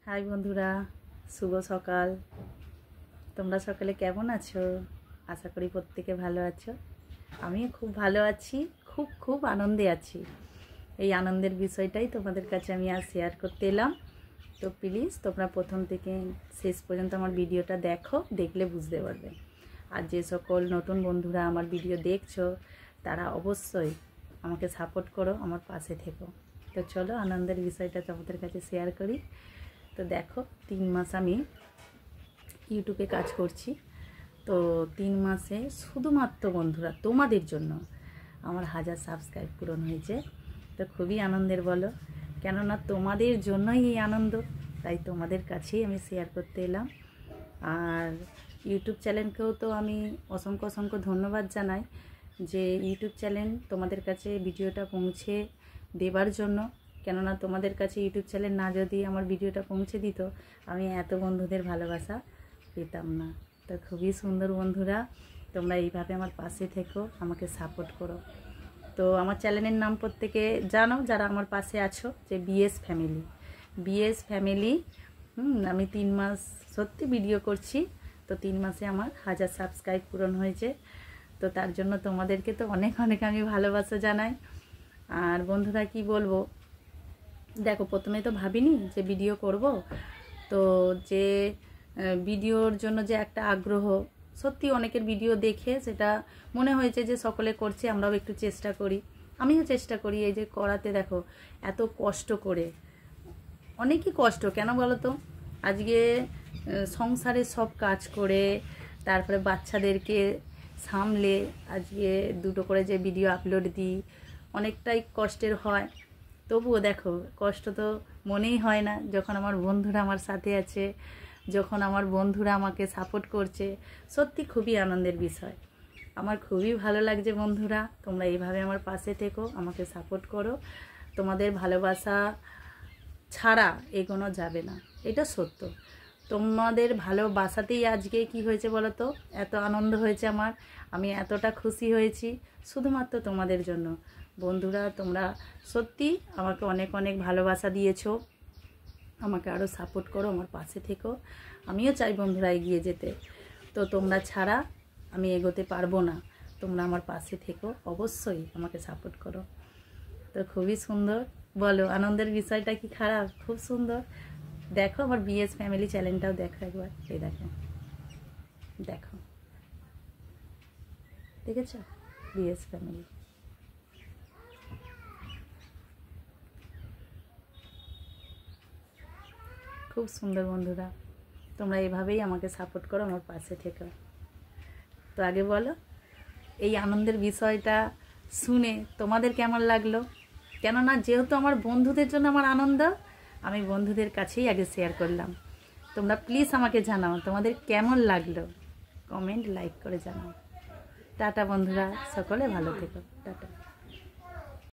High বন্ধুরা, শুভ সকাল। তোমরা সকালে কেমন আছো? আশা করি প্রত্যেকে ভালো আছো। আমি খুব ভালো আছি, খুব আনন্দে আছি। এই আনন্দের বিষয়টাই তোমাদের কাছে আমি আজ শেয়ার করতে এলাম। তো প্লিজ তোমরা প্রথম থেকে শেষ পর্যন্ত আমার ভিডিওটা দেখো, দেখলে বুঝতে পারবে। আর যে সকল নতুন বন্ধুরা আমার ভিডিও দেখছো তারা অবশ্যই আমাকে সাপোর্ট করো, আমার পাশে থেকো। তো চলো আনন্দের বিষয়টা তোমাদের কাছে শেয়ার করি। তো দেখো 3 মাস আমি ইউটিউবে কাজ করছি। তো 3 মাসে শুধুমাত্র বন্ধুরা তোমাদের জন্য আমার 1000 সাবস্ক্রাইব পূরণ হয়েছে। তো খুবই আনন্দের বলো, কেননা তোমাদের জন্যই এই আনন্দ, তাই তোমাদের কাছেই আমি শেয়ার করতে এলাম। আর ইউটিউব চ্যানেলকেও তো আমি অসংখ্য ধন্যবাদ জানাই যে ইউটিউব চ্যানেল তোমাদের কাছে ভিডিওটা পৌঁছে দেবার জন্য। কেননা তোমাদের কাছে ইউটিউব চ্যানেল না যদি আমার ভিডিওটা পৌঁছে দিত, আমি এত বন্ধুদের ভালোবাসা পেতাম না। তো খুবই সুন্দর বন্ধুরা, তোমরা এইভাবে আমার পাশে থেকো, আমাকে সাপোর্ট করো। তো আমার চ্যানেলের নাম প্রত্যেকে জানো যারা আমার পাশে আছো, যে বিএস ফ্যামিলি। আমি 3 মাস সত্যি ভিডিও করছি। তো 3 মাসে আমার 1000 সাবস্ক্রাইব পূরণ হয়েছে। তো তার জন্য তোমাদেরকে তো অনেক আমি ভালোবাসা জানাই। আর বন্ধুরা কি বলবো, দেখো প্রথমে তো ভাবিনি যে ভিডিও করব। তো যে ভিডিওর জন্য যে একটা আগ্রহ, সত্যি অনেকের ভিডিও দেখে সেটা মনে হয়েছে যে সকলে করছে, আমরাও একটু চেষ্টা করি। আমিও চেষ্টা করি এই যে করাতে। দেখো এত কষ্ট করে, অনেকই কষ্ট, কেন বলো তো? আজকে সংসারে সব কাজ করে তারপরে বাচ্চাদেরকে সামলে আজকে 2টো করে যে ভিডিও আপলোড দিই, অনেকটাই কষ্টের হয়। তবুও দেখো কষ্ট তো মনেই হয় না যখন আমার বন্ধুরা আমার সাথে আছে, যখন আমার বন্ধুরা আমাকে সাপোর্ট করছে। সত্যি খুবই আনন্দের বিষয়। আমার খুবই ভালো লাগছে বন্ধুরা, তোমরা এইভাবে আমার পাশে থেকো, আমাকে সাপোর্ট করো। তোমাদের ভালোবাসা ছাড়া এগোনো যাবে না, এটা সত্য। তোমাদের ভালোবাসাতেই আজকে কি হয়েছে বলো তো, এত আনন্দ হয়েছে আমার, আমি এতটা খুশি হয়েছি শুধুমাত্র তোমাদের জন্য। বন্ধুরা তোমরা সত্যি আমাকে অনেক ভালোবাসা দিয়েছো, আমাকে আরও সাপোর্ট করো, আমার পাশে থেকো। আমিও চাই বন্ধুরা এগিয়ে যেতে। তো তোমরা ছাড়া আমি এগোতে পারবো না, তোমরা আমার পাশে থেকো, অবশ্যই আমাকে সাপোর্ট করো। তো খুবই সুন্দর বলো, আনন্দের বিষয়টা কি খারাপ? খুব সুন্দর। দেখো আমার বিএস ফ্যামিলি চ্যানেলটাও দেখো একবার, এই দেখো দেখো, দেখেছো? বিএস ফ্যামিলি খুব সুন্দর। বন্ধুরা তোমরা এভাবেই আমাকে সাপোর্ট করো, আমার পাশে থেকো। তো আগে বলো এই আনন্দের বিষয়টা শুনে তোমাদের কেমন লাগলো? কেননা যেহেতু আমার বন্ধুদের জন্য আমার আনন্দ, আমি বন্ধুদের কাছেই আগে শেয়ার করলাম। তোমরা প্লিজ আমাকে জানাও তোমাদের কেমন লাগলো, কমেন্ট লাইক করে জানাও। টাটা বন্ধুরা, সকলে ভালো থেকো, টাটা।